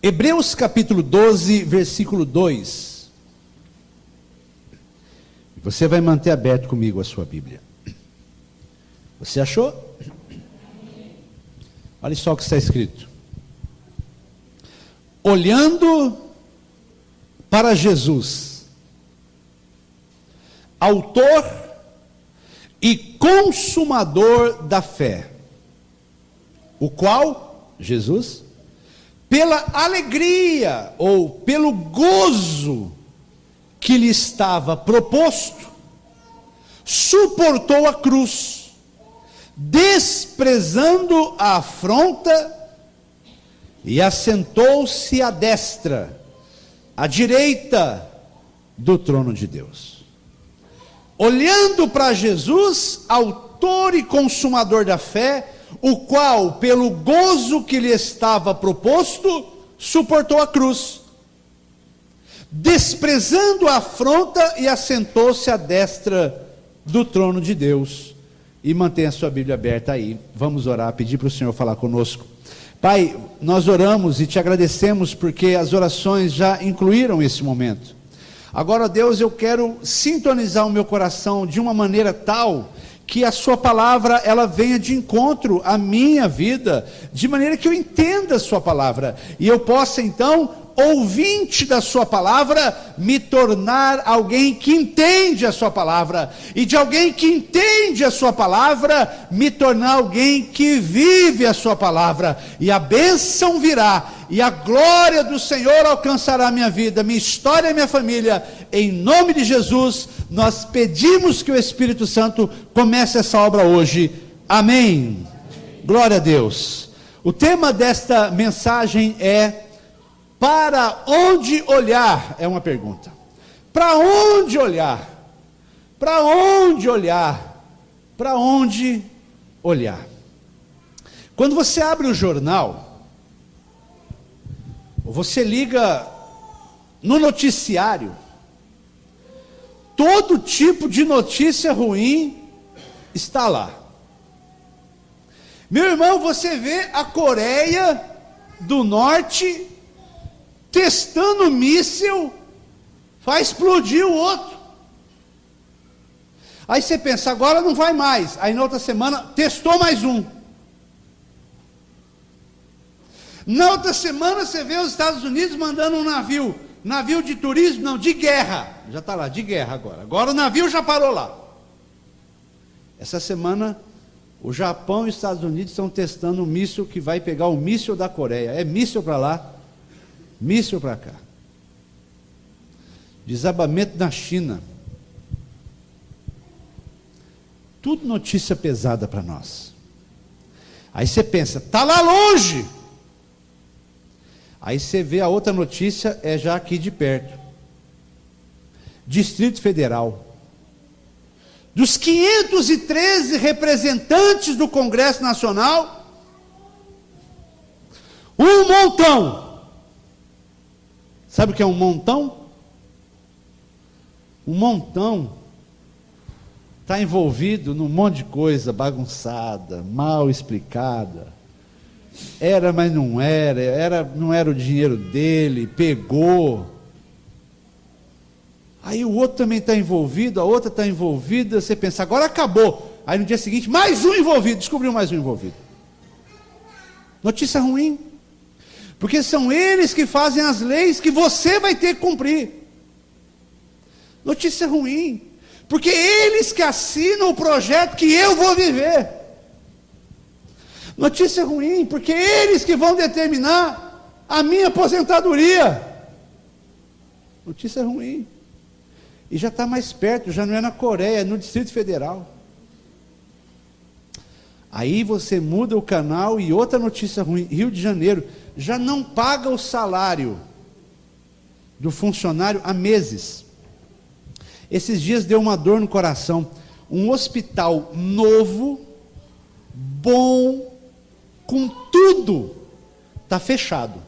Hebreus capítulo 12, versículo 2. Você vai manter aberto comigo a sua Bíblia. Você achou? Olha só o que está escrito. Olhando para Jesus, autor e consumador da fé, o qual, Jesus, pela alegria ou pelo gozo que lhe estava proposto, suportou a cruz, desprezando a afronta, e assentou-se à destra, à direita do trono de Deus. Olhando para Jesus, autor e consumador da fé, o qual, pelo gozo que lhe estava proposto, suportou a cruz, desprezando a afronta, e assentou-se à destra do trono de Deus. E mantenha a sua Bíblia aberta aí. Vamos orar, pedir para o Senhor falar conosco. Pai, nós oramos e te agradecemos porque as orações já incluíram esse momento. Agora, Deus, eu quero sintonizar o meu coração de uma maneira tal que a sua palavra ela venha de encontro à minha vida, de maneira que eu entenda a sua palavra e eu possa então, ouvinte da sua palavra, me tornar alguém que entende a sua palavra, e de alguém que entende a sua palavra, me tornar alguém que vive a sua palavra, e a bênção virá, e a glória do Senhor alcançará a minha vida, minha história e minha família. Em nome de Jesus, nós pedimos que o Espírito Santo comece essa obra hoje. Amém. Glória a Deus. O tema desta mensagem é: para onde olhar? É uma pergunta. Para onde olhar? Para onde olhar? Para onde olhar? Quando você abre o jornal, ou você liga no noticiário, todo tipo de notícia ruim está lá. Meu irmão, você vê a Coreia do Norte testando míssil, vai explodir o outro. Aí você pensa, agora não vai mais. Aí na outra semana, testou mais um. Na outra semana você vê os Estados Unidos mandando um navio de turismo, não, de guerra. Já está lá, de guerra agora. Agora o navio já parou lá. Essa semana, o Japão e os Estados Unidos estão testando um míssil que vai pegar o míssil da Coreia. É míssil para lá, míssil para cá. Desabamento na China. Tudo notícia pesada para nós. Aí você pensa, está lá longe. Aí você vê a outra notícia, é já aqui de perto. Distrito Federal. Dos 513 representantes do Congresso Nacional, um montão. Sabe o que é um montão? Um montão está envolvido num monte de coisa bagunçada, mal explicada. Era, mas não era, não era o dinheiro dele, pegou. Aí o outro também está envolvido, a outra está envolvida, você pensa, agora acabou. Aí no dia seguinte, mais um envolvido, descobriu mais um envolvido. Notícia ruim. Porque são eles que fazem as leis que você vai ter que cumprir. Notícia ruim. Porque eles que assinam o projeto que eu vou viver. Notícia ruim, porque eles que vão determinar a minha aposentadoria. Notícia ruim. E já está mais perto, já não é na Coreia, é no Distrito Federal. Aí você muda o canal e outra notícia ruim, Rio de Janeiro já não paga o salário do funcionário há meses. Esses dias deu uma dor no coração. Um hospital novo, bom, com tudo, está fechado.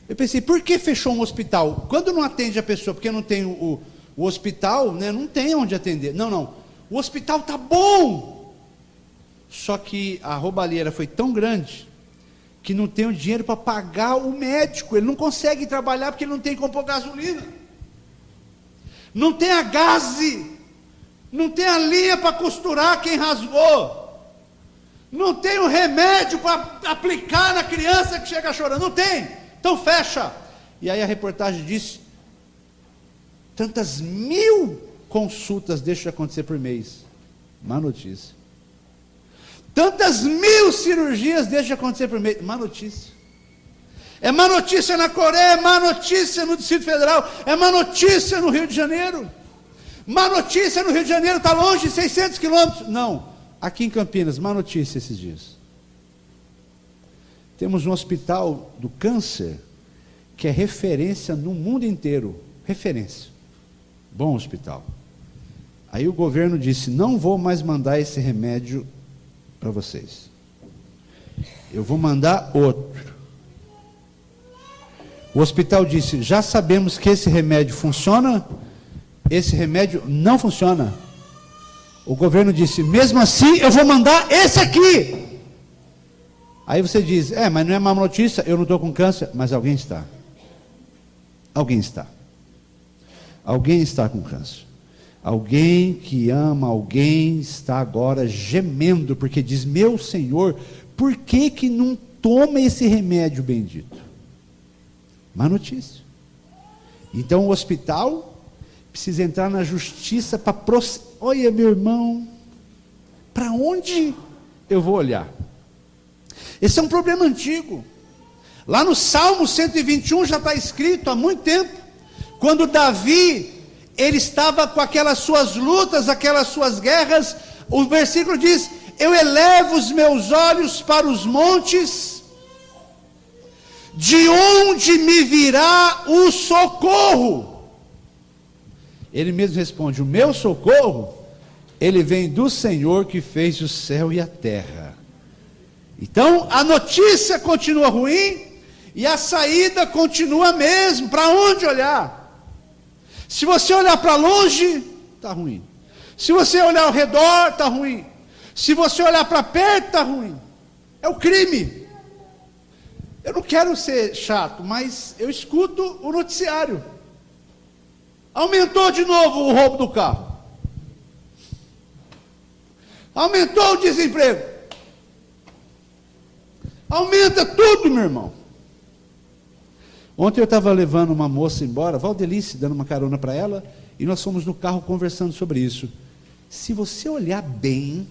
Eu pensei, por que fechou um hospital? Quando não atende a pessoa, porque não tem o hospital, né, não tem onde atender. Não, o hospital está bom. Só que a roubalheira foi tão grande, que não tem o dinheiro para pagar o médico, ele não consegue trabalhar porque ele não tem como pôr gasolina, não tem a gaze, não tem a linha para costurar quem rasgou, não tem o remédio para aplicar na criança que chega chorando, não tem, então fecha. E aí a reportagem disse, tantas 1000 consultas deixam de acontecer por mês, má notícia. Tantas 1000 cirurgias deixam de acontecer por mês, má notícia. É má notícia na Coreia, é má notícia no Distrito Federal, é má notícia no Rio de Janeiro. Má notícia no Rio de Janeiro, está longe, 600 quilômetros. Não, aqui em Campinas, má notícia esses dias. Temos um hospital do câncer, que é referência no mundo inteiro, referência. Bom hospital. Aí o governo disse, não vou mais mandar esse remédio para vocês. Eu vou mandar outro. O hospital disse, já sabemos que esse remédio funciona, esse remédio não funciona. O governo disse, mesmo assim eu vou mandar esse aqui. Aí você diz, mas não é má notícia, eu não estou com câncer, mas alguém está. Alguém está. Alguém está com câncer. Alguém que ama alguém está agora gemendo, porque diz, meu Senhor, por que não toma esse remédio bendito? Má notícia. Então o hospital precisa entrar na justiça para olha meu irmão, para onde eu vou olhar? Esse é um problema antigo. Lá no Salmo 121 já está escrito há muito tempo, quando Davi, ele estava com aquelas suas lutas, aquelas suas guerras, o versículo diz, eu elevo os meus olhos para os montes, de onde me virá o socorro? Ele mesmo responde, o meu socorro, ele vem do Senhor que fez o céu e a terra. Então, a notícia continua ruim, e a saída continua mesmo, para onde olhar? Se você olhar para longe, está ruim. Se você olhar ao redor, está ruim. Se você olhar para perto, está ruim. É o crime. Eu não quero ser chato, mas eu escuto o noticiário. Aumentou de novo o roubo do carro. Aumentou o desemprego. Aumenta tudo, meu irmão. Ontem eu estava levando uma moça embora, Valdelice, dando uma carona para ela, e nós fomos no carro conversando sobre isso. Se você olhar bem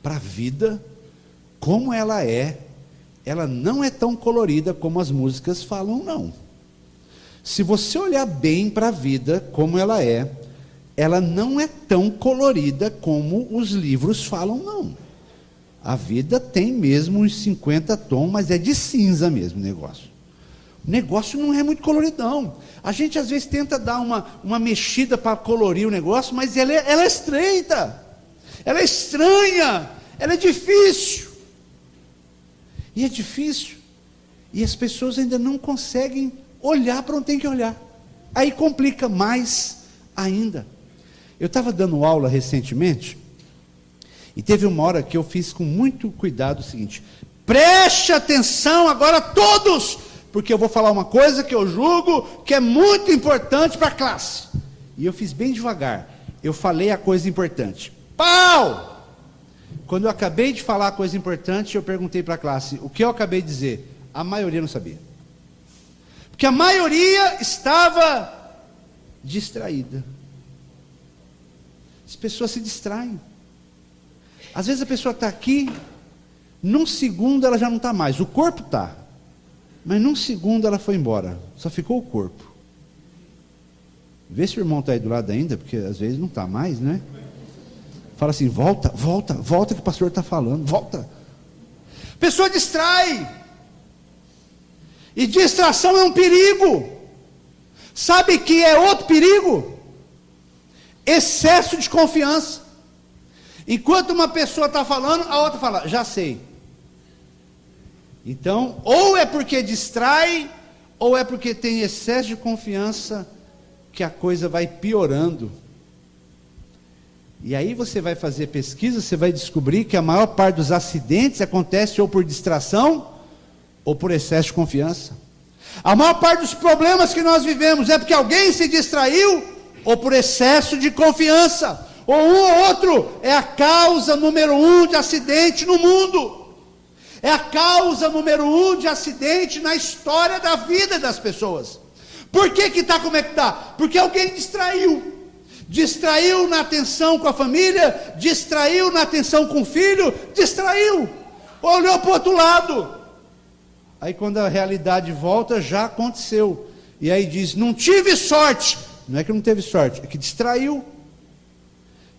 para a vida, como ela não é tão colorida como as músicas falam, não. Se você olhar bem para a vida, como ela não é tão colorida como os livros falam, não. A vida tem mesmo uns 50 tons, mas é de cinza mesmo o negócio. O negócio não é muito coloridão. A gente às vezes tenta dar uma mexida para colorir o negócio, mas ela é estreita, ela é estranha, ela é difícil. E é difícil, e as pessoas ainda não conseguem olhar para onde tem que olhar. Aí complica mais ainda. Eu estava dando aula recentemente, e teve uma hora que eu fiz com muito cuidado o seguinte: preste atenção agora todos, porque eu vou falar uma coisa que eu julgo que é muito importante para a classe. E eu fiz bem devagar, eu falei a coisa importante. Pau! Quando eu acabei de falar a coisa importante, eu perguntei para a classe, o que eu acabei de dizer? A maioria não sabia. Porque a maioria estava distraída. As pessoas se distraem. Às vezes a pessoa está aqui, num segundo ela já não está mais, o corpo está. Mas num segundo ela foi embora, só ficou o corpo. Vê se o irmão está aí do lado ainda, porque às vezes não está mais, né? Fala assim, volta que o pastor está falando, volta. A pessoa distrai. E distração é um perigo. Sabe que é outro perigo? Excesso de confiança. Enquanto uma pessoa está falando, a outra fala, já sei. Então, ou é porque distrai, ou é porque tem excesso de confiança, que a coisa vai piorando. E aí você vai fazer pesquisa, você vai descobrir que a maior parte dos acidentes acontece ou por distração, ou por excesso de confiança. A maior parte dos problemas que nós vivemos é porque alguém se distraiu, ou por excesso de confiança. Ou um ou outro é a causa número 1 de acidente no mundo. É a causa número 1 de acidente na história da vida das pessoas. Por que está como é que está? Porque alguém distraiu. Distraiu na atenção com a família, distraiu na atenção com o filho, distraiu. Olhou para o outro lado. Aí quando a realidade volta, já aconteceu. E aí diz, não tive sorte. Não é que não teve sorte, é que distraiu.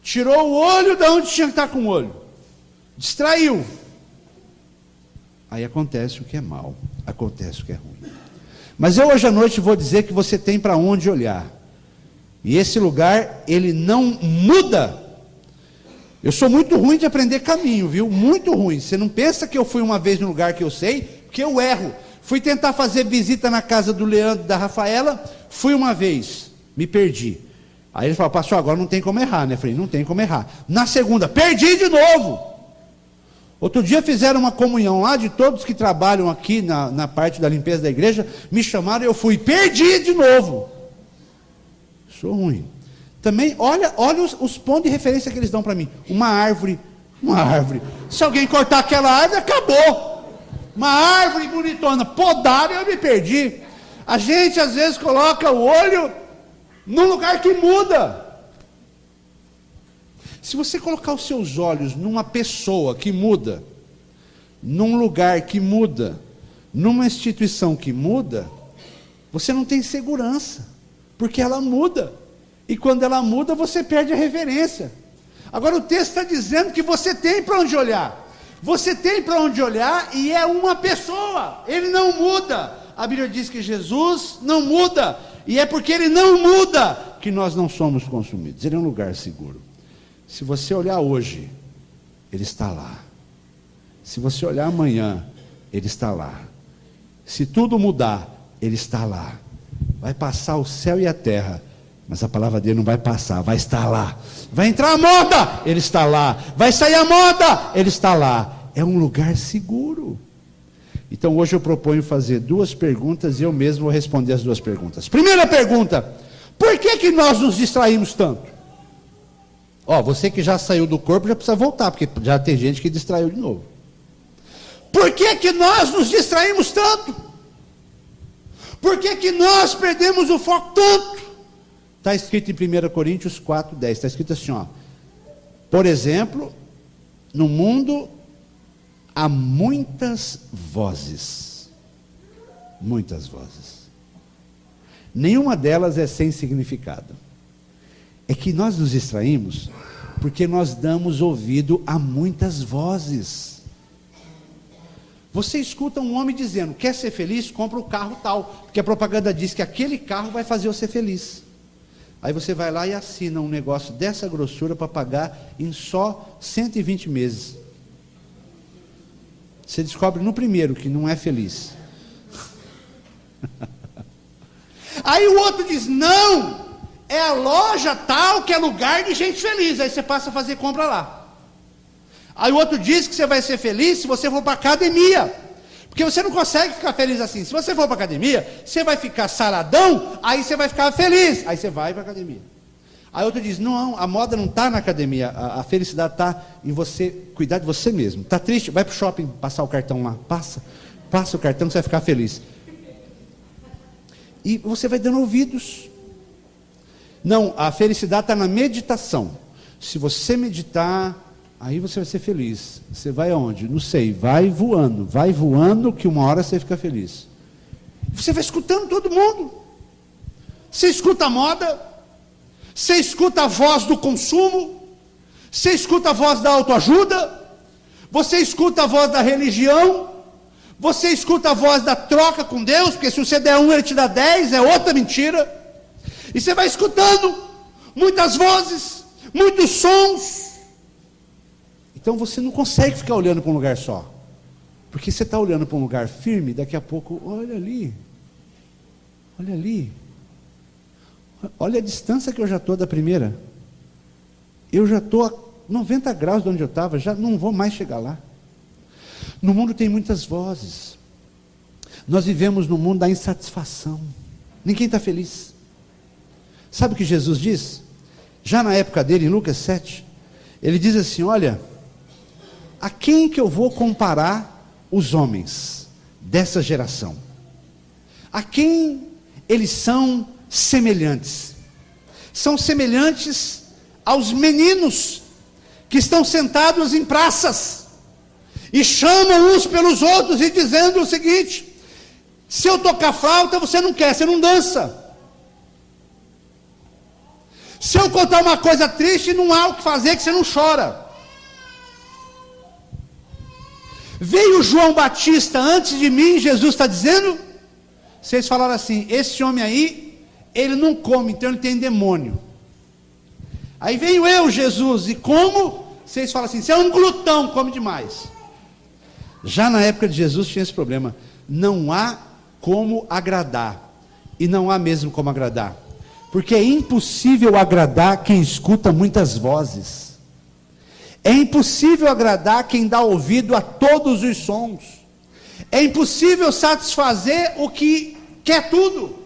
Tirou o olho de onde tinha que estar com o olho. Distraiu. Aí acontece o que é mal, acontece o que é ruim. Mas eu hoje à noite vou dizer que você tem para onde olhar. E esse lugar, ele não muda. Eu sou muito ruim de aprender caminho, viu? Muito ruim. Você não pensa que eu fui uma vez no lugar que eu sei, porque eu erro. Fui tentar fazer visita na casa do Leandro e da Rafaela, fui uma vez, me perdi. Aí ele falou, pastor, agora não tem como errar, né? Eu falei, não tem como errar. Na segunda, perdi de novo. Outro dia fizeram uma comunhão lá de todos que trabalham aqui na parte da limpeza da igreja, me chamaram, eu fui, perdi de novo. Sou ruim. Também, olha os pontos de referência que eles dão para mim. Uma árvore. Se alguém cortar aquela árvore, acabou. Uma árvore bonitona, podaram e eu me perdi. A gente às vezes coloca o olho num lugar que muda. Se você colocar os seus olhos numa pessoa que muda, num lugar que muda, numa instituição que muda, você não tem segurança, porque ela muda. E quando ela muda, você perde a reverência. Agora o texto está dizendo que você tem para onde olhar. Você tem para onde olhar e é uma pessoa. Ele não muda. A Bíblia diz que Jesus não muda. E é porque ele não muda que nós não somos consumidos. Ele é um lugar seguro. Se você olhar hoje, ele está lá. Se você olhar amanhã, ele está lá. Se tudo mudar, ele está lá. Vai passar o céu e a terra, mas a palavra dele não vai passar, vai estar lá. Vai entrar a moda, ele está lá. Vai sair a moda, ele está lá. É um lugar seguro. Então hoje eu proponho fazer 2 perguntas e eu mesmo vou responder as 2 perguntas. Primeira pergunta: por que nós nos distraímos tanto? Você que já saiu do corpo já precisa voltar, porque já tem gente que distraiu de novo. Por que nós nos distraímos tanto? Por que nós perdemos o foco tanto? Está escrito em 1 Coríntios 4:10, está escrito assim, por exemplo, no mundo há muitas vozes. Muitas vozes. Nenhuma delas é sem significado. É que nós nos distraímos porque nós damos ouvido a muitas vozes. Você escuta um homem dizendo, quer ser feliz? Compra o carro tal, porque a propaganda diz que aquele carro vai fazer você feliz. Aí você vai lá e assina um negócio dessa grossura para pagar em só 120 meses. Você descobre no primeiro que não é feliz. Aí o outro diz, não, é a loja tal que é lugar de gente feliz. Aí você passa a fazer compra lá. Aí o outro diz que você vai ser feliz se você for para a academia. Porque você não consegue ficar feliz assim. Se você for para a academia, você vai ficar saradão, aí você vai ficar feliz. Aí você vai para a academia. Aí outro diz, não, a moda não está na academia, a felicidade está em você cuidar de você mesmo. Está triste? Vai para o shopping passar o cartão lá. Passa o cartão que você vai ficar feliz. E você vai dando ouvidos. Não, a felicidade está na meditação. Se você meditar, aí você vai ser feliz. Você vai aonde? Não sei, vai voando que uma hora você fica feliz. Você vai escutando todo mundo. Você escuta a moda, você escuta a voz do consumo, você escuta a voz da autoajuda, você escuta a voz da religião, você escuta a voz da troca com Deus, porque se você der 1, ele te dá 10, é outra mentira. E você vai escutando muitas vozes, muitos sons. Então você não consegue ficar olhando para um lugar só. Porque você está olhando para um lugar firme, daqui a pouco, olha ali. Olha a distância que eu já estou da primeira. Eu já estou a 90 graus de onde eu estava, já não vou mais chegar lá. No mundo tem muitas vozes. Nós vivemos no mundo da insatisfação. Ninguém está feliz. Sabe o que Jesus diz? Já na época dele, em Lucas 7, ele diz assim: olha, a quem que eu vou comparar os homens dessa geração? A quem eles são semelhantes? São semelhantes aos meninos que estão sentados em praças e chamam uns pelos outros e dizendo o seguinte: se eu tocar flauta, você não quer, você não dança. Se eu contar uma coisa triste, não há o que fazer, que você não chora. Veio João Batista antes de mim, Jesus está dizendo. Vocês falaram assim: esse homem aí, ele não come, então ele tem demônio. Aí venho eu, Jesus, e como? Vocês falam assim: você é um glutão, come demais. Já na época de Jesus tinha esse problema. Não há como agradar, e não há mesmo como agradar, porque é impossível agradar quem escuta muitas vozes, é impossível agradar quem dá ouvido a todos os sons, é impossível satisfazer o que quer tudo,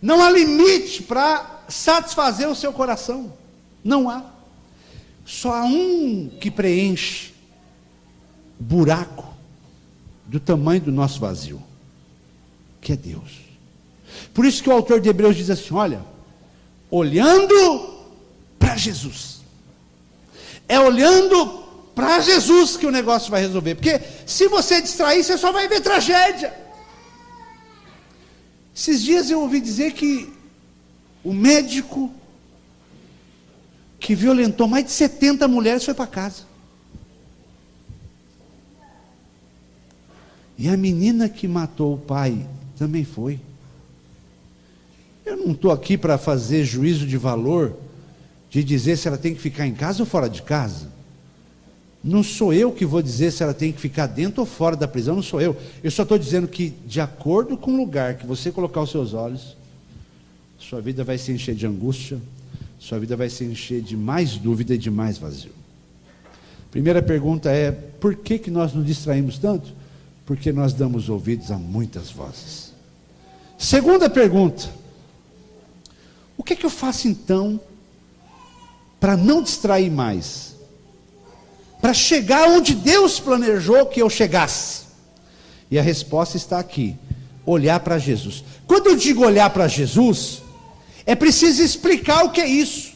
não há limite para satisfazer o seu coração, não há, só há um que preenche o buraco do tamanho do nosso vazio, que é Deus. Por isso que o autor de Hebreus diz assim: olha, olhando para Jesus, é olhando para Jesus que o negócio vai resolver, porque se você distrair, você só vai ver tragédia. Esses dias eu ouvi dizer que o médico que violentou mais de 70 mulheres foi para casa, e a menina que matou o pai também foi. Eu não estou aqui para fazer juízo de valor, de dizer se ela tem que ficar em casa ou fora de casa. Não sou eu que vou dizer se ela tem que ficar dentro ou fora da prisão, não sou eu. Eu só estou dizendo que, de acordo com o lugar que você colocar os seus olhos, sua vida vai se encher de angústia, sua vida vai se encher de mais dúvida e de mais vazio. Primeira pergunta é: por que nós nos distraímos tanto? Porque nós damos ouvidos a muitas vozes. Segunda pergunta: o que eu faço então para não distrair mais? Para chegar onde Deus planejou que eu chegasse? E a resposta está aqui: olhar para Jesus. Quando eu digo olhar para Jesus, é preciso explicar o que é isso.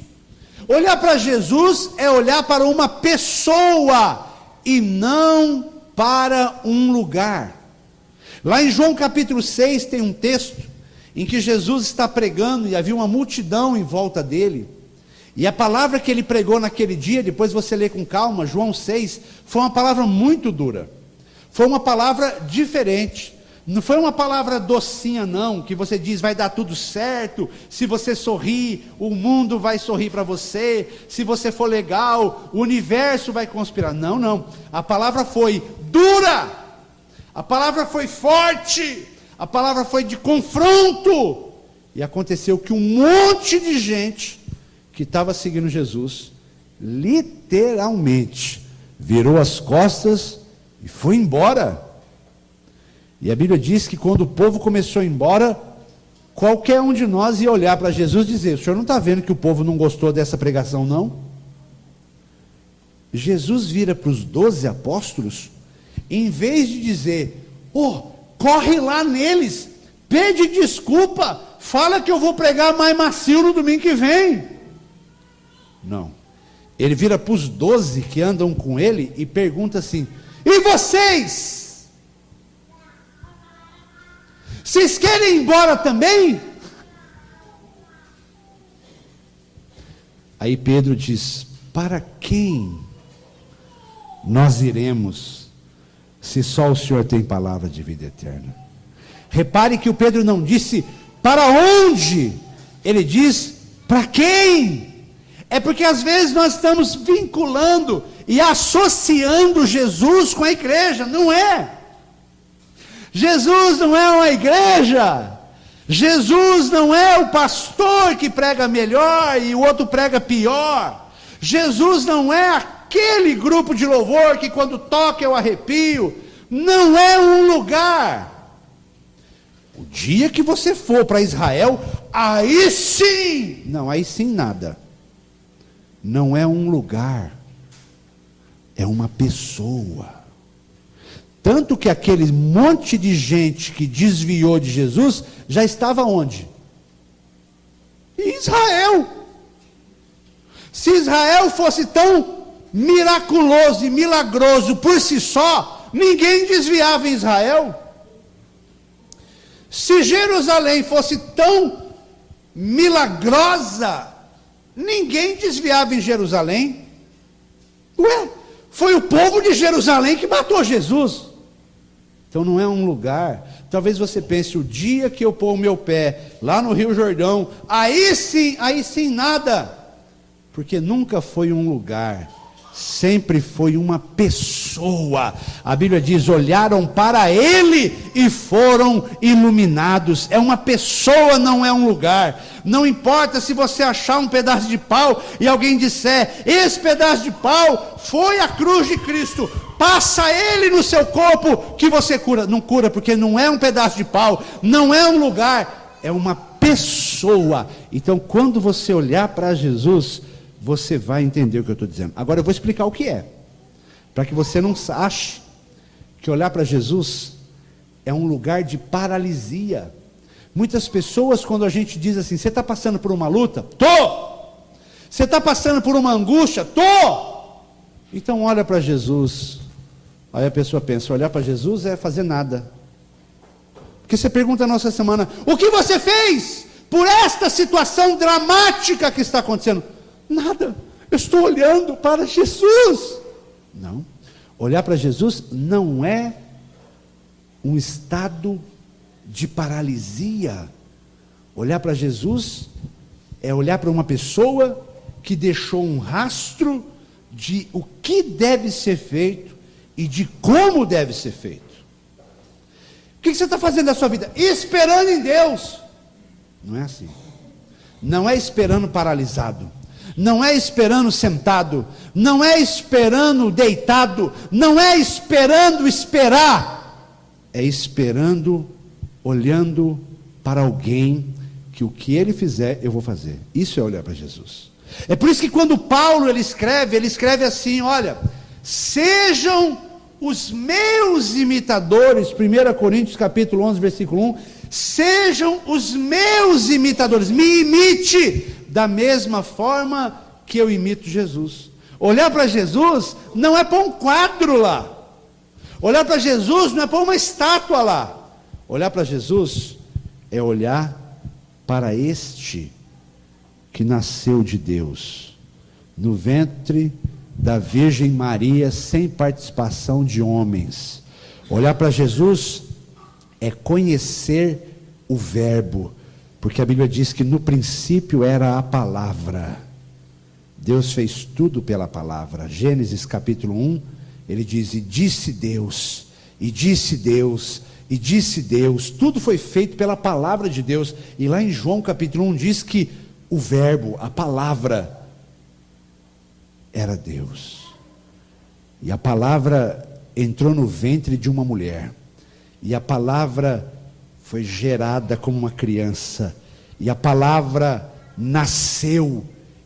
Olhar para Jesus é olhar para uma pessoa e não para um lugar. Lá em João capítulo 6 tem um texto em que Jesus está pregando e havia uma multidão em volta dele, e a palavra que ele pregou naquele dia, depois você lê com calma, João 6, foi uma palavra muito dura, foi uma palavra diferente, não foi uma palavra docinha não, que você diz vai dar tudo certo, se você sorrir, o mundo vai sorrir para você, se você for legal, o universo vai conspirar. Não, não, a palavra foi dura, a palavra foi forte, a palavra foi de confronto, e aconteceu que um monte de gente que estava seguindo Jesus, literalmente, virou as costas e foi embora. E a Bíblia diz que quando o povo começou a ir embora, qualquer um de nós ia olhar para Jesus e dizer: o senhor não está vendo que o povo não gostou dessa pregação não? Jesus vira para os 12 apóstolos, em vez de dizer: corre lá neles, pede desculpa, fala que eu vou pregar mais macio no domingo que vem. Não, ele vira para os 12 que andam com ele e pergunta assim: e vocês? Vocês querem ir embora também? Aí Pedro diz: para quem nós iremos, se só o Senhor tem palavra de vida eterna? Repare que o Pedro não disse para onde, ele diz para quem. É porque às vezes nós estamos vinculando e associando Jesus com a igreja. Não é. Jesus não é uma igreja, Jesus não é o pastor que prega melhor e o outro prega pior, Jesus não é aquele grupo de louvor que quando toca eu arrepio, não é um lugar, O dia que você for para Israel, aí sim! Não, aí sim nada. Não é um lugar, é uma pessoa. Tanto que aquele monte de gente que desviou de Jesus, já estava onde? Em Israel. Se Israel fosse tão miraculoso e milagroso por si só, ninguém desviava em Israel. Se Jerusalém fosse tão milagrosa, ninguém desviava em Jerusalém. Ué, foi o povo de Jerusalém que matou Jesus. Então não é um lugar. Talvez você pense, o dia que eu pôr o meu pé lá no Rio Jordão, aí sim nada. Porque nunca foi um lugar, sempre foi uma pessoa. A Bíblia diz, olharam para ele e foram iluminados. É uma pessoa, não é um lugar. Não importa se você achar um pedaço de pau e alguém disser, esse pedaço de pau foi a cruz de Cristo, passa ele no seu corpo que você cura. Não cura, porque não é um pedaço de pau, não é um lugar, é uma pessoa. Então quando você olhar para Jesus, você vai entender o que eu estou dizendo. Agora eu vou explicar o que é, para que você não ache que olhar para Jesus é um lugar de paralisia. Muitas pessoas, quando a gente diz assim, você está passando por uma luta? Tô! Você está passando por uma angústia? Tô! Então olha para Jesus. Aí a pessoa pensa, olhar para Jesus é fazer nada. Porque você pergunta na nossa semana, o que você fez por esta situação dramática que está acontecendo? Nada, eu estou olhando para Jesus. Não, olhar para Jesus não é um estado de paralisia. Olhar para Jesus é olhar para uma pessoa que deixou um rastro de o que deve ser feito e de como deve ser feito. O que você está fazendo na sua vida? Esperando em Deus. Não é assim. Não é esperando paralisado. Não é esperando sentado, não é esperando deitado, não é esperando esperar, é esperando, olhando para alguém, que o que ele fizer, eu vou fazer. Isso é olhar para Jesus. É por isso que quando Paulo ele escreve assim, olha, sejam os meus imitadores, 1 Coríntios capítulo 11, versículo 1, sejam os meus imitadores, me imite, da mesma forma que eu imito Jesus. Olhar para Jesus não é para um quadro lá. Olhar para Jesus não é para uma estátua lá. Olhar para Jesus é olhar para este que nasceu de Deus, no ventre da Virgem Maria, sem participação de homens. Olhar para Jesus é conhecer o Verbo, porque a Bíblia diz que no princípio era a palavra. Deus fez tudo pela palavra. Gênesis capítulo 1, ele diz, e disse Deus, e disse Deus, e disse Deus. Tudo foi feito pela palavra de Deus. E lá em João capítulo 1 diz que o Verbo, a palavra, era Deus. E a palavra entrou no ventre de uma mulher. E a palavra foi gerada como uma criança, e a palavra nasceu,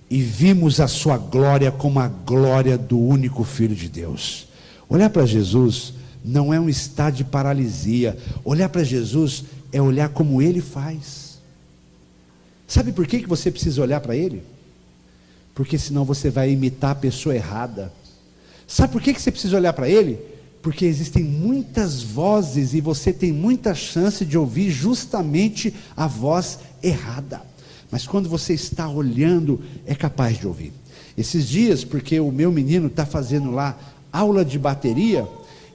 e vimos a sua glória como a glória do único Filho de Deus. Olhar para Jesus não é um estado de paralisia. Olhar para Jesus é olhar como Ele faz. Sabe por que você precisa olhar para Ele? Porque senão você vai imitar a pessoa errada. Sabe por que você precisa olhar para Ele? Porque existem muitas vozes e você tem muita chance de ouvir justamente a voz errada. Mas quando você está olhando, é capaz de ouvir. Esses dias, porque o meu menino está fazendo lá aula de bateria,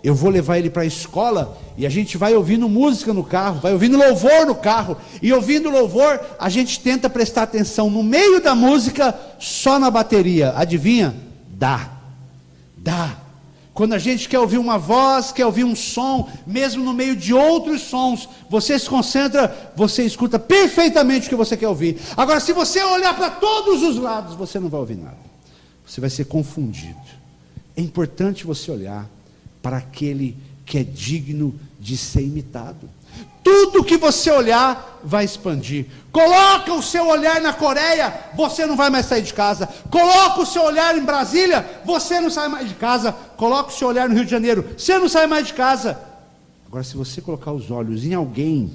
eu vou levar ele para a escola e a gente vai ouvindo música no carro, vai ouvindo louvor no carro. E ouvindo louvor, a gente tenta prestar atenção no meio da música, só na bateria. Adivinha? Dá. Quando a gente quer ouvir uma voz, quer ouvir um som, mesmo no meio de outros sons, você se concentra, você escuta perfeitamente o que você quer ouvir. Agora, se você olhar para todos os lados, você não vai ouvir nada. Você vai ser confundido. É importante você olhar para aquele que é digno de ser imitado. Tudo que você olhar vai expandir. Coloca o seu olhar na Coreia, você não vai mais sair de casa. Coloca o seu olhar em Brasília, você não sai mais de casa. Coloca o seu olhar no Rio de Janeiro, você não sai mais de casa. Agora, se você colocar os olhos em alguém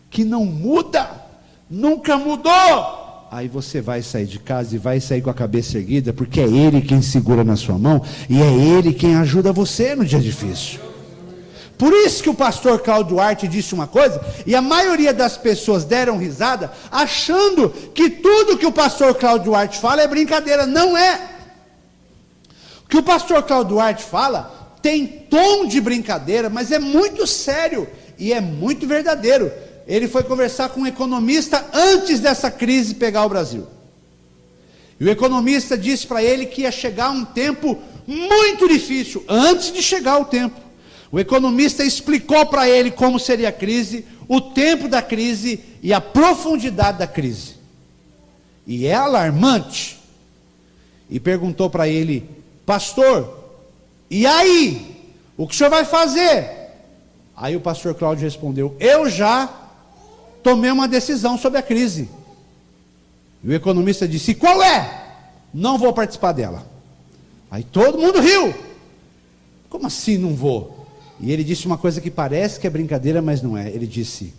que não muda, nunca mudou, aí você vai sair de casa e vai sair com a cabeça erguida, porque é Ele quem segura na sua mão e é Ele quem ajuda você no dia difícil. Por isso que o pastor Cláudio Duarte disse uma coisa, e a maioria das pessoas deram risada, achando que tudo que o pastor Cláudio Duarte fala é brincadeira. Não é. O que o pastor Cláudio Duarte fala tem tom de brincadeira, mas é muito sério e é muito verdadeiro. Ele foi conversar com um economista antes dessa crise pegar o Brasil. E o economista disse para ele que ia chegar um tempo muito difícil, antes de chegar o tempo. O economista explicou para ele como seria a crise, o tempo da crise e a profundidade da crise. E é alarmante. E perguntou para ele: pastor, e aí? O que o senhor vai fazer? Aí o pastor Cláudio respondeu: eu já tomei uma decisão sobre a crise. E o economista disse: qual é? Não vou participar dela. Aí todo mundo riu. Como assim não vou? E ele disse uma coisa que parece que é brincadeira, mas não é. Ele disse: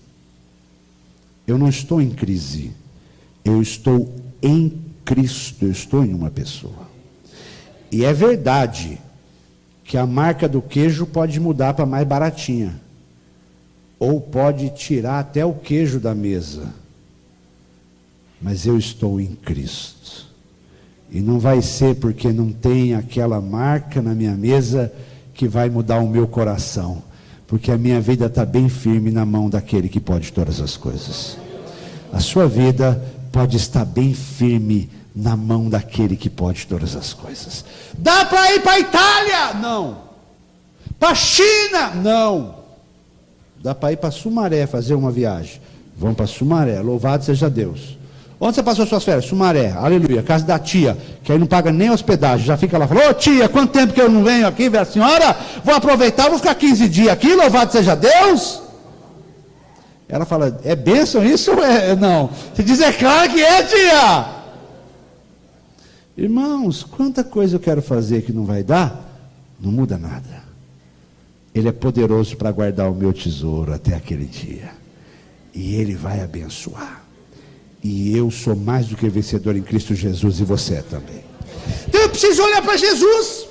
eu não estou em crise, eu estou em Cristo, eu estou em uma pessoa. E é verdade que a marca do queijo pode mudar para mais baratinha, ou pode tirar até o queijo da mesa, mas eu estou em Cristo, e não vai ser porque não tem aquela marca na minha mesa que vai mudar o meu coração, porque a minha vida está bem firme na mão daquele que pode todas as coisas. A sua vida pode estar bem firme na mão daquele que pode todas as coisas. Dá para ir para a Itália? Não. Para a China? Não. Dá para ir para Sumaré fazer uma viagem. Vamos para Sumaré, louvado seja Deus. Onde você passou suas férias? Sumaré, aleluia, casa da tia, que aí não paga nem hospedagem, já fica lá, falou: ô tia, quanto tempo que eu não venho aqui ver a senhora? Vou aproveitar, vou ficar 15 dias aqui, louvado seja Deus. Ela fala: é bênção isso ou é? Não. Você diz: é claro que é, tia. Irmãos, quanta coisa eu quero fazer que não vai dar, não muda nada. Ele é poderoso para guardar o meu tesouro até aquele dia, e Ele vai abençoar. E eu sou mais do que vencedor em Cristo Jesus, e você também. Então eu preciso olhar para Jesus.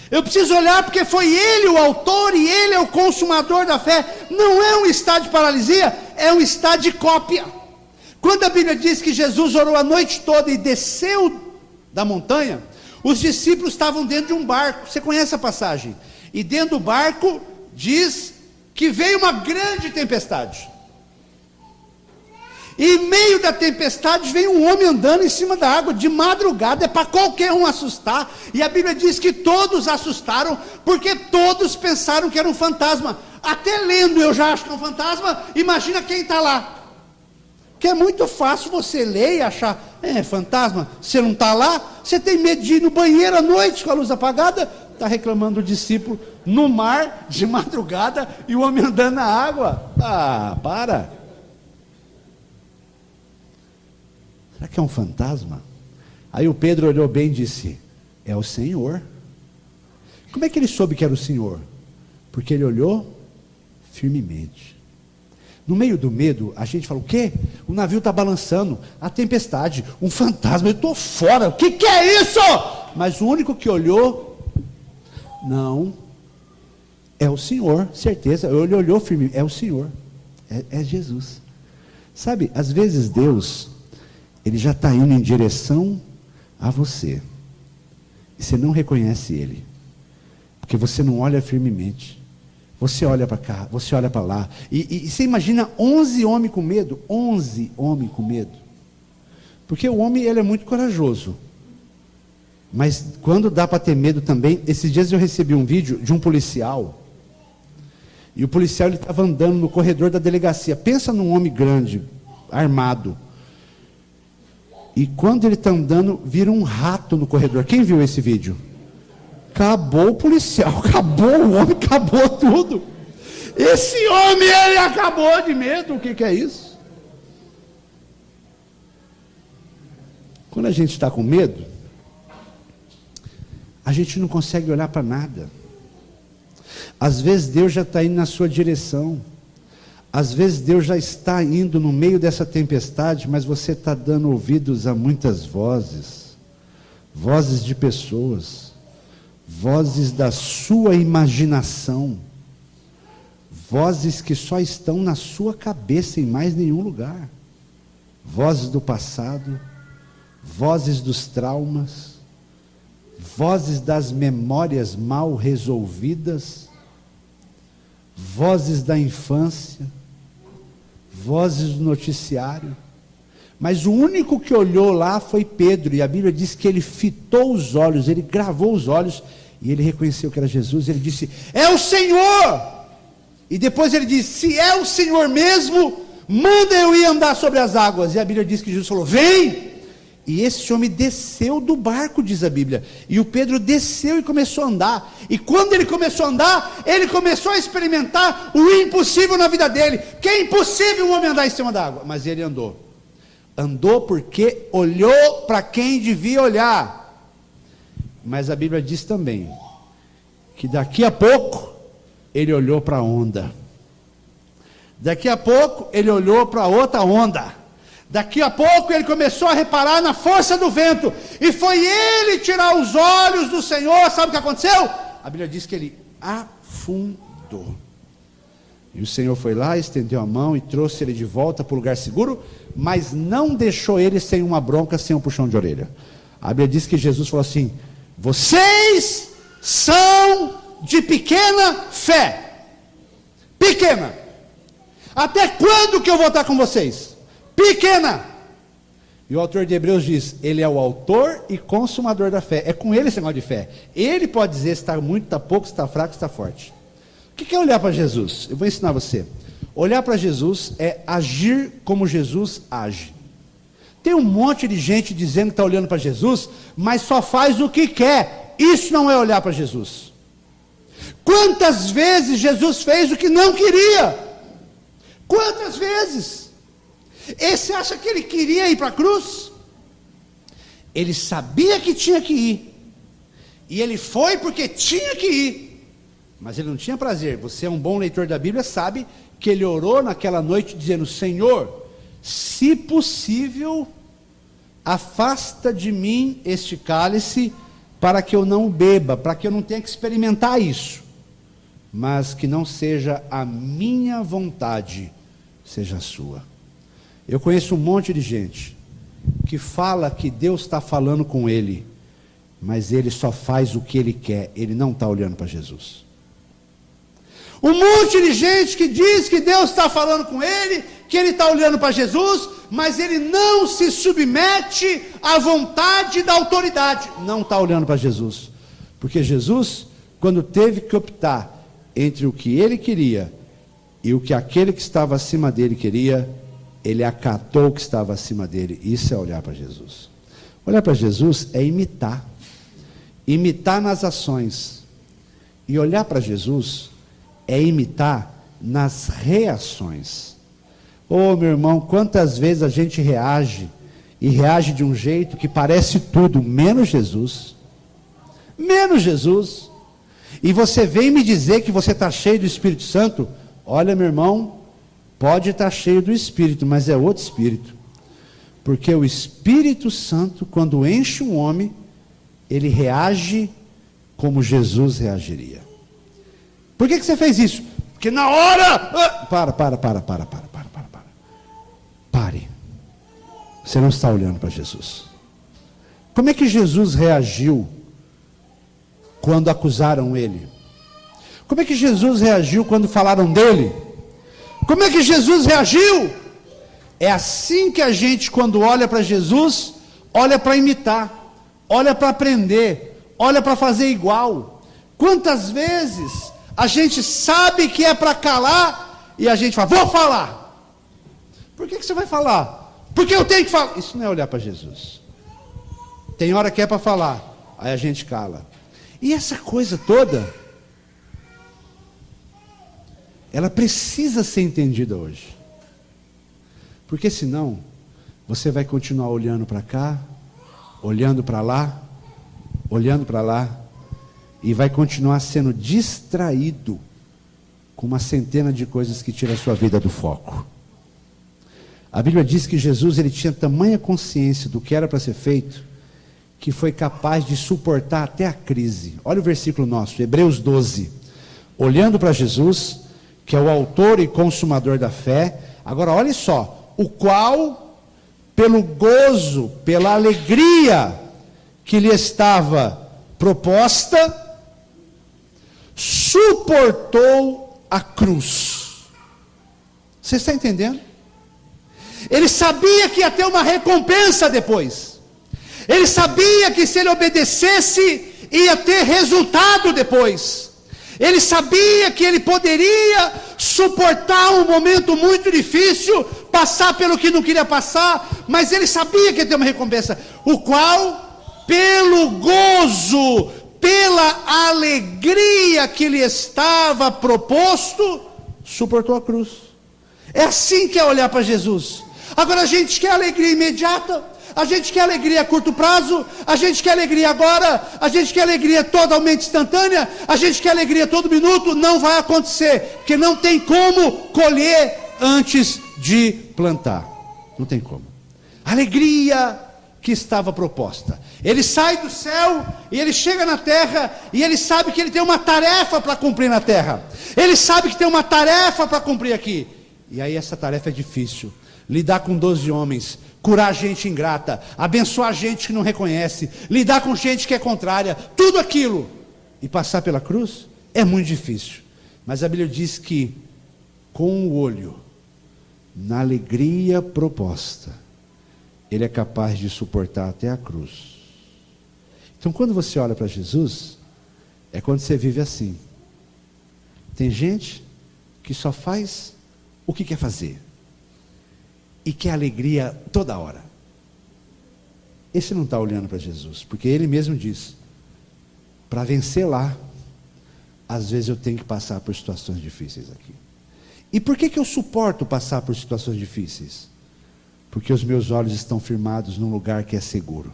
Eu preciso olhar porque foi Ele o autor e Ele é o consumador da fé. Não é um estado de paralisia, é um estado de cópia. Quando a Bíblia diz que Jesus orou a noite toda e desceu da montanha, os discípulos estavam dentro de um barco. Você conhece a passagem? E dentro do barco diz que veio uma grande tempestade. E em meio da tempestade vem um homem andando em cima da água, de madrugada, é para qualquer um assustar. E a Bíblia diz que todos assustaram, porque todos pensaram que era um fantasma. Até lendo eu já acho que é um fantasma, imagina quem está lá. Porque é muito fácil você ler e achar: é fantasma, você não está lá, você tem medo de ir no banheiro à noite com a luz apagada, está reclamando do discípulo no mar, de madrugada, e o homem andando na água. Ah, para! Será que é um fantasma? Aí o Pedro olhou bem e disse: é o Senhor. Como é que ele soube que era o Senhor? Porque ele olhou firmemente. No meio do medo, a gente fala: o quê? O navio está balançando, a tempestade, um fantasma, eu estou fora, o que é isso? Mas o único que olhou, não, é o Senhor, certeza. Ele olhou firme, é o Senhor, é Jesus. Sabe, às vezes Deus, Ele já está indo em direção a você, e você não reconhece Ele, porque você não olha firmemente. Você olha para cá, você olha para lá, e você imagina 11 homens com medo, 11 homens com medo, porque o homem, ele é muito corajoso, mas quando dá para ter medo também. Esses dias eu recebi um vídeo de um policial, e o policial, ele estava andando no corredor da delegacia. Pensa num homem grande, armado, e quando ele está andando, vira um rato no corredor. Quem viu esse vídeo? acabou o policial, acabou o homem, acabou tudo. Esse homem, ele acabou de medo. O que é isso? Quando a gente está com medo, a gente não consegue olhar para nada. Às vezes Deus já está indo na sua direção. Às vezes Deus já está indo no meio dessa tempestade, mas você está dando ouvidos a muitas vozes. Vozes de pessoas. Vozes da sua imaginação. Vozes que só estão na sua cabeça, em mais nenhum lugar. Vozes do passado. Vozes dos traumas. Vozes das memórias mal resolvidas. Vozes da infância. Vozes do noticiário. Mas o único que olhou lá foi Pedro, e a Bíblia diz que ele fitou os olhos, ele gravou os olhos, e ele reconheceu que era Jesus, ele disse, é o Senhor! E depois ele disse, se é o Senhor mesmo, manda eu ir andar sobre as águas. E a Bíblia diz que Jesus falou, vem! E esse homem desceu do barco, diz a Bíblia, e o Pedro desceu e começou a andar, e quando ele começou a andar, ele começou a experimentar o impossível na vida dele, que é impossível um homem andar em cima da água, mas ele andou. Andou porque olhou para quem devia olhar. Mas a Bíblia diz também que daqui a pouco ele olhou para a onda. Daqui a pouco ele olhou para outra onda. Daqui a pouco ele começou a reparar na força do vento. E foi ele tirar os olhos do Senhor. Sabe o que aconteceu? A Bíblia diz que ele afundou. E o Senhor foi lá, estendeu a mão e trouxe ele de volta para o lugar seguro, mas não deixou ele sem uma bronca, sem um puxão de orelha. A Bíblia diz que Jesus falou assim, vocês são de pequena fé. Pequena. Até quando que eu vou estar com vocês? Pequena. E o autor de Hebreus diz, ele é o autor e consumador da fé. É com ele esse negócio de fé. Ele pode dizer se está muito, está pouco, se está fraco, se está forte. O que é olhar para Jesus? Eu vou ensinar você. Olhar para Jesus é agir como Jesus age. Tem um monte de gente dizendo que está olhando para Jesus, mas só faz o que quer. Isso não é olhar para Jesus. Quantas vezes Jesus fez o que não queria? Quantas vezes? Esse acha que ele queria ir para a cruz? Ele sabia que tinha que ir. E ele foi porque tinha que ir. Mas ele não tinha prazer. Você é um bom leitor da Bíblia, sabe que ele orou naquela noite dizendo, Senhor, se possível, afasta de mim este cálice, para que eu não o beba, para que eu não tenha que experimentar isso, mas que não seja a minha vontade, seja a sua. Eu conheço um monte de gente que fala que Deus está falando com ele, mas ele só faz o que ele quer, ele não está olhando para Jesus. Um monte de gente que diz que Deus está falando com ele, que ele está olhando para Jesus, mas ele não se submete à vontade da autoridade. Não está olhando para Jesus. Porque Jesus, quando teve que optar entre o que ele queria e o que aquele que estava acima dele queria, ele acatou o que estava acima dele. Isso é olhar para Jesus. Olhar para Jesus é imitar. Imitar nas ações. E olhar para Jesus é imitar nas reações. Oh, meu irmão, quantas vezes a gente reage, e reage de um jeito que parece tudo, menos Jesus. Menos Jesus. E você vem me dizer que você está cheio do Espírito Santo? Olha, meu irmão, pode estar cheio do Espírito, mas é outro Espírito. Porque o Espírito Santo, quando enche um homem, ele reage como Jesus reagiria. Por que você fez isso? Porque na hora... Pare. Você não está olhando para Jesus. Como é que Jesus reagiu quando acusaram ele? Como é que Jesus reagiu quando falaram dele? Como é que Jesus reagiu? É assim que a gente, quando olha para Jesus, olha para imitar, olha para aprender, olha para fazer igual. Quantas vezes a gente sabe que é para calar e a gente fala, vou falar. Por que você vai falar? Porque eu tenho que falar. Isso não é olhar para Jesus. Tem hora que é para falar, aí a gente cala. E essa coisa toda, ela precisa ser entendida hoje. Porque senão, você vai continuar olhando para cá, olhando para lá, e vai continuar sendo distraído com uma centena de coisas que tiram a sua vida do foco. A Bíblia diz que Jesus ele tinha tamanha consciência do que era para ser feito, que foi capaz de suportar até a crise. Olha o versículo nosso, Hebreus 12. Olhando para Jesus, que é o autor e consumador da fé, agora olhe só, o qual, pelo gozo, pela alegria que lhe estava proposta, suportou a cruz. Você está entendendo? Ele sabia que ia ter uma recompensa depois. Ele sabia que se ele obedecesse, ia ter resultado depois. Ele sabia que ele poderia suportar um momento muito difícil, passar pelo que não queria passar, mas ele sabia que ia ter uma recompensa, o qual, pelo gozo, pela alegria que lhe estava proposto, suportou a cruz. É assim que é olhar para Jesus. Agora a gente quer alegria imediata, a gente quer alegria a curto prazo, a gente quer alegria agora, a gente quer alegria totalmente instantânea, a gente quer alegria todo minuto. Não vai acontecer, porque não tem como colher antes de plantar. Não tem como. Alegria que estava proposta. Ele sai do céu e ele chega na terra e ele sabe que ele tem uma tarefa para cumprir na terra. Ele sabe que tem uma tarefa para cumprir aqui. E aí essa tarefa é difícil. Lidar com 12 homens, curar gente ingrata, abençoar gente que não reconhece, lidar com gente que é contrária, tudo aquilo. E passar pela cruz é muito difícil. Mas a Bíblia diz que com o olho, na alegria proposta, ele é capaz de suportar até a cruz. Então quando você olha para Jesus, é quando você vive assim. Tem gente que só faz o que quer fazer e quer alegria toda hora. Esse não está olhando para Jesus, porque ele mesmo diz, para vencer lá, às vezes eu tenho que passar por situações difíceis aqui. E por que eu suporto passar por situações difíceis? Porque os meus olhos estão firmados num lugar que é seguro.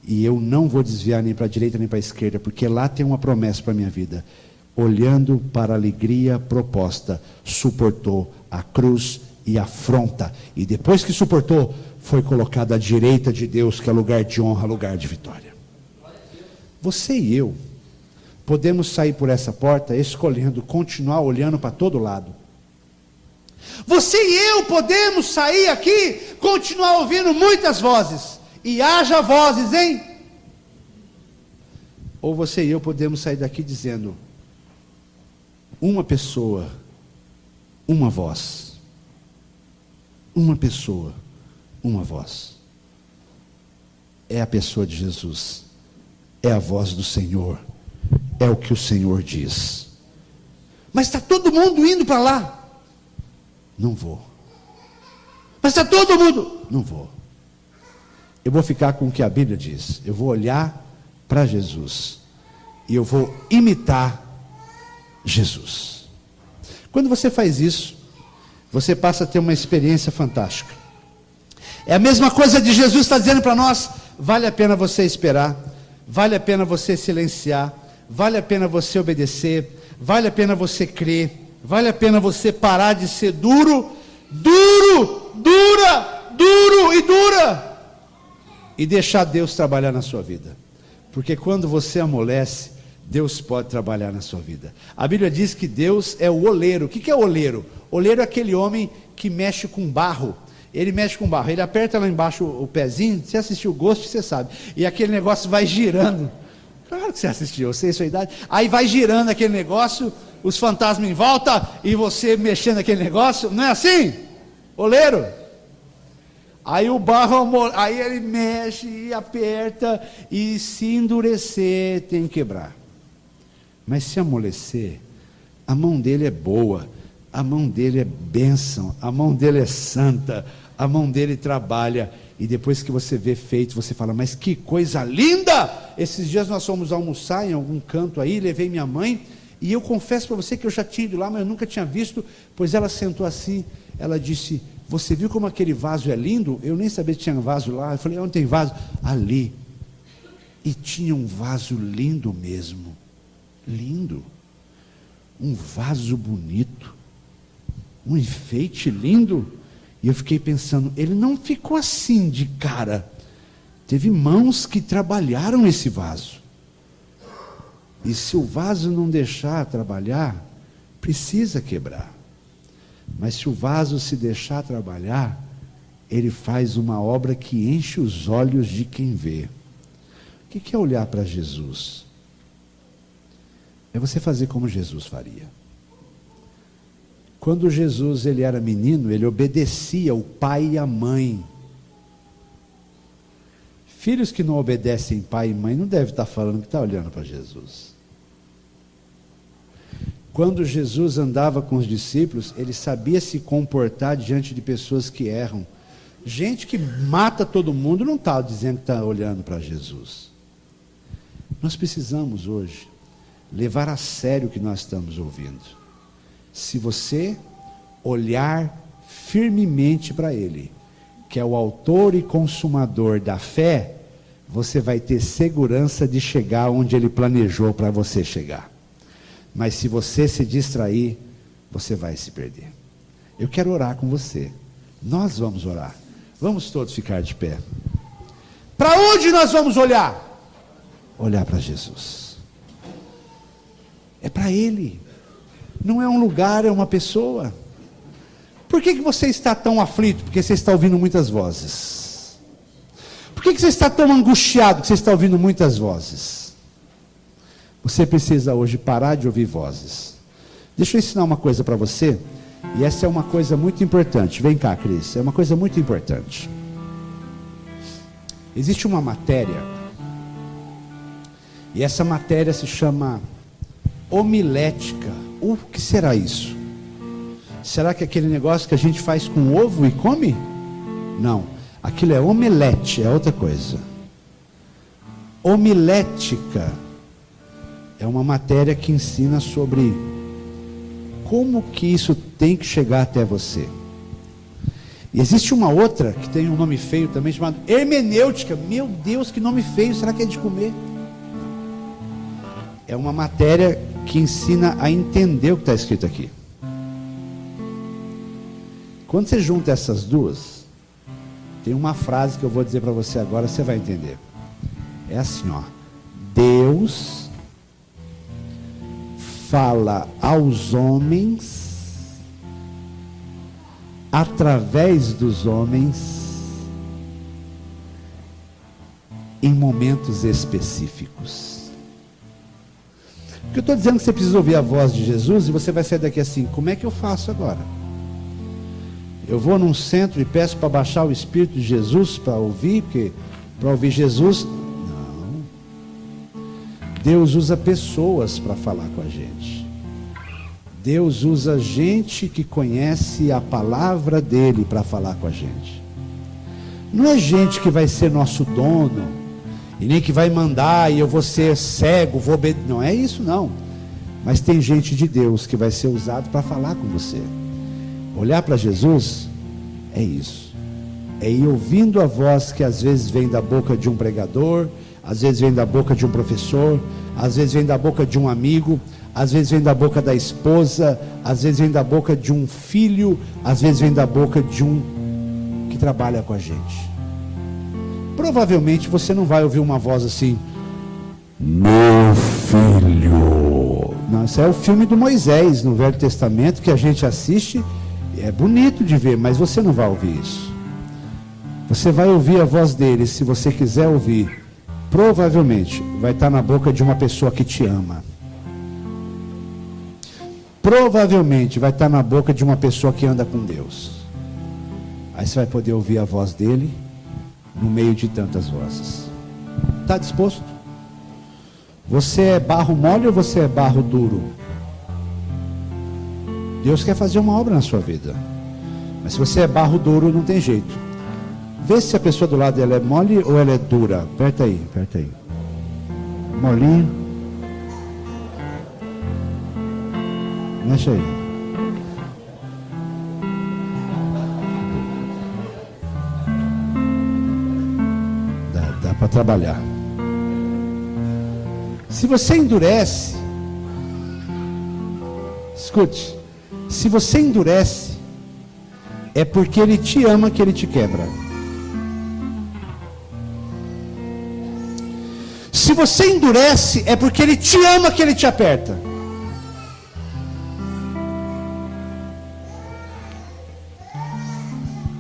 E eu não vou desviar nem para a direita nem para a esquerda, porque lá tem uma promessa para a minha vida. Olhando para a alegria proposta, suportou a cruz e a afronta. E depois que suportou, foi colocado à direita de Deus, que é lugar de honra, lugar de vitória. Você e eu podemos sair por essa porta escolhendo continuar olhando para todo lado. Você e eu podemos sair aqui, continuar ouvindo muitas vozes, e haja vozes, hein? Ou você e eu podemos sair daqui dizendo, uma pessoa, uma voz. Uma pessoa, uma voz. É a pessoa de Jesus, é a voz do Senhor, é o que o Senhor diz. Mas está todo mundo indo para lá. Não vou. Mas está todo mundo. Não vou. Eu vou ficar com o que a Bíblia diz. Eu vou olhar para Jesus. E eu vou imitar Jesus. Quando você faz isso, você passa a ter uma experiência fantástica. É a mesma coisa de Jesus está dizendo para nós. Vale a pena você esperar. Vale a pena você silenciar. Vale a pena você obedecer. Vale a pena você crer. Vale a pena você parar de ser dura, e deixar Deus trabalhar na sua vida. Porque quando você amolece, Deus pode trabalhar na sua vida. A Bíblia diz que Deus é o oleiro. O que é oleiro? Oleiro é aquele homem que mexe com barro. Ele mexe com barro, ele aperta lá embaixo o pezinho. Você assistiu o Ghost, você sabe. E aquele negócio vai girando. Claro que você assistiu, eu sei a sua idade. Aí vai girando aquele negócio, os fantasmas em volta, e você mexendo aquele negócio, não é assim? Oleiro. Aí o barro, aí ele mexe e aperta, e se endurecer, tem que quebrar. Mas se amolecer, a mão dele é boa, A mão dele é bênção, a mão dele é santa, a mão dele trabalha. E depois que você vê feito, você fala, mas que coisa linda! Esses dias nós fomos almoçar em algum canto aí, levei minha mãe, e eu confesso para você que eu já tinha ido lá, mas eu nunca tinha visto, pois ela sentou assim, ela disse, você viu como aquele vaso é lindo? Eu nem sabia que tinha vaso lá. Eu falei, onde tem vaso? Ali. E tinha um vaso lindo mesmo, lindo, um vaso bonito, um enfeite lindo. E eu fiquei pensando, ele não ficou assim de cara. Teve mãos que trabalharam esse vaso. E se o vaso não deixar trabalhar, precisa quebrar. Mas se o vaso se deixar trabalhar, ele faz uma obra que enche os olhos de quem vê. O que é olhar para Jesus? É você fazer como Jesus faria. Quando Jesus ele era menino, ele obedecia o pai e a mãe. Filhos que não obedecem pai e mãe não devem estar falando que está olhando para Jesus. Quando Jesus andava com os discípulos, ele sabia se comportar diante de pessoas que erram. Gente que mata todo mundo não está dizendo que está olhando para Jesus. Nós precisamos hoje levar a sério o que nós estamos ouvindo. Se você olhar firmemente para Ele, que é o autor e consumador da fé, você vai ter segurança de chegar onde Ele planejou para você chegar. Mas se você se distrair, você vai se perder. Eu quero orar com você. Nós vamos orar. Vamos todos ficar de pé. Para onde nós vamos olhar? Olhar para Jesus. É para Ele. Não é um lugar, é uma pessoa. Por que você está tão aflito? Porque você está ouvindo muitas vozes. Por que você está tão angustiado? Porque você está ouvindo muitas vozes. Você precisa hoje parar de ouvir vozes. Deixa eu ensinar uma coisa para você. E essa é uma coisa muito importante. Vem cá, Cris. É uma coisa muito importante. Existe uma matéria. E essa matéria se chama homilética. O que será isso? Será que é aquele negócio que a gente faz com ovo e come? Não. Aquilo é omelete, é outra coisa. Homilética é uma matéria que ensina sobre como que isso tem que chegar até você. E existe uma outra que tem um nome feio também, chamado hermenêutica. Meu Deus, que nome feio, será que é de comer? É uma matéria que ensina a entender o que está escrito aqui. Quando você junta essas duas, tem uma frase que eu vou dizer para você agora, você vai entender. É assim, ó. Deus fala aos homens através dos homens em momentos específicos. Porque eu estou dizendo que você precisa ouvir a voz de Jesus e você vai sair daqui assim, como é que eu faço agora? Eu vou num centro e peço para baixar o Espírito de Jesus para ouvir, porque para ouvir Jesus, não. Deus usa pessoas para falar com a gente. Deus usa gente que conhece a palavra dele para falar com a gente. Não é gente que vai ser nosso dono, e nem que vai mandar e eu vou ser cego, vou obedecer. Não é isso não. Mas tem gente de Deus que vai ser usado para falar com você. Olhar para Jesus é isso. É ir ouvindo a voz que às vezes vem da boca de um pregador, às vezes vem da boca de um professor, às vezes vem da boca de um amigo, às vezes vem da boca da esposa, às vezes vem da boca de um filho, às vezes vem da boca de um que trabalha com a gente. Provavelmente você não vai ouvir uma voz assim, meu filho. Não, isso é o filme do Moisés no Velho Testamento que a gente assiste. É bonito de ver, mas você não vai ouvir isso. Você vai ouvir a voz dele, se você quiser ouvir. Provavelmente vai estar na boca de uma pessoa que te ama. Provavelmente vai estar na boca de uma pessoa que anda com Deus. Aí você vai poder ouvir a voz dele no meio de tantas vozes. Está disposto? Você é barro mole ou você é barro duro? Deus quer fazer uma obra na sua vida. Mas se você é barro duro, não tem jeito. Vê se a pessoa do lado dela é mole ou ela é dura. Aperta aí, aperta aí. Molinho. Mexe aí. Dá para trabalhar. Se você endurece, escute, se você endurece, é porque Ele te ama que Ele te quebra. Se você endurece, é porque Ele te ama que Ele te aperta.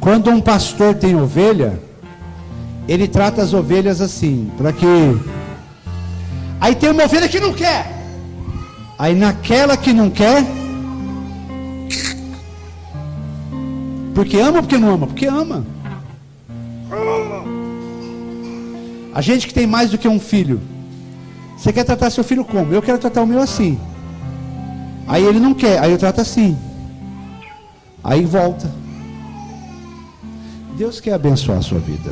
Quando um pastor tem ovelha, ele trata as ovelhas assim, para que... Aí tem uma ovelha que não quer. Aí naquela que não quer... Porque ama ou porque não ama? Porque ama. A gente que tem mais do que um filho. Você quer tratar seu filho como? Eu quero tratar o meu assim. Aí ele não quer, aí eu trato assim. Aí volta. Deus quer abençoar a sua vida.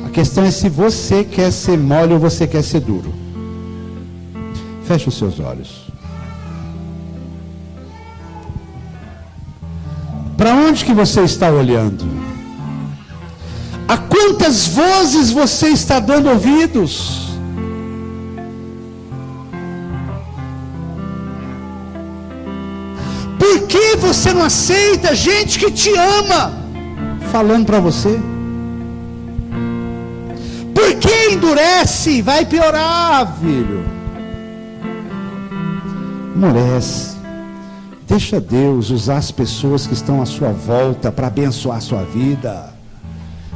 A questão é se você quer ser mole ou você quer ser duro. Feche os seus olhos. Para onde que você está olhando? A quantas vozes você está dando ouvidos? Por que você não aceita gente que te ama falando para você? Por que endurece? Vai piorar, filho. Amolece. Deixa Deus usar as pessoas que estão à sua volta para abençoar a sua vida.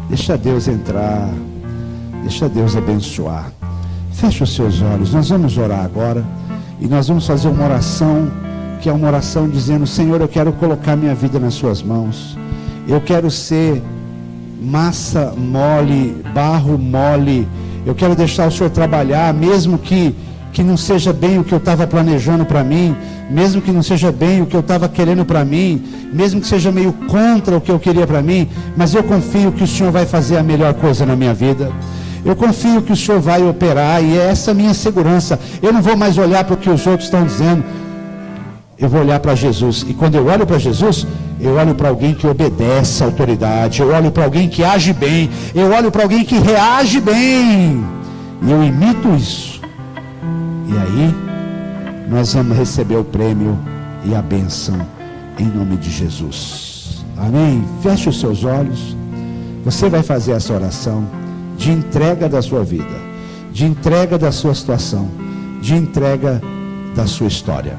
Deixa Deus entrar. Deixa Deus abençoar. Feche os seus olhos. Nós vamos orar agora. E nós vamos fazer uma oração, que é uma oração dizendo: Senhor, eu quero colocar minha vida nas suas mãos. Eu quero ser massa mole, barro mole. Eu quero deixar o Senhor trabalhar, mesmo que não seja bem o que eu estava planejando para mim, mesmo que não seja bem o que eu estava querendo para mim, mesmo que seja meio contra o que eu queria para mim, mas eu confio que o Senhor vai fazer a melhor coisa na minha vida. Eu confio que o Senhor vai operar, e é essa a minha segurança. Eu não vou mais olhar para o que os outros estão dizendo. Eu vou olhar para Jesus. E quando eu olho para Jesus, eu olho para alguém que obedece à autoridade. Eu olho para alguém que age bem. Eu olho para alguém que reage bem. E eu imito isso. E aí, nós vamos receber o prêmio e a bênção em nome de Jesus. Amém? Feche os seus olhos. Você vai fazer essa oração de entrega da sua vida, de entrega da sua situação, de entrega da sua história.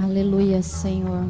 Aleluia, Senhor.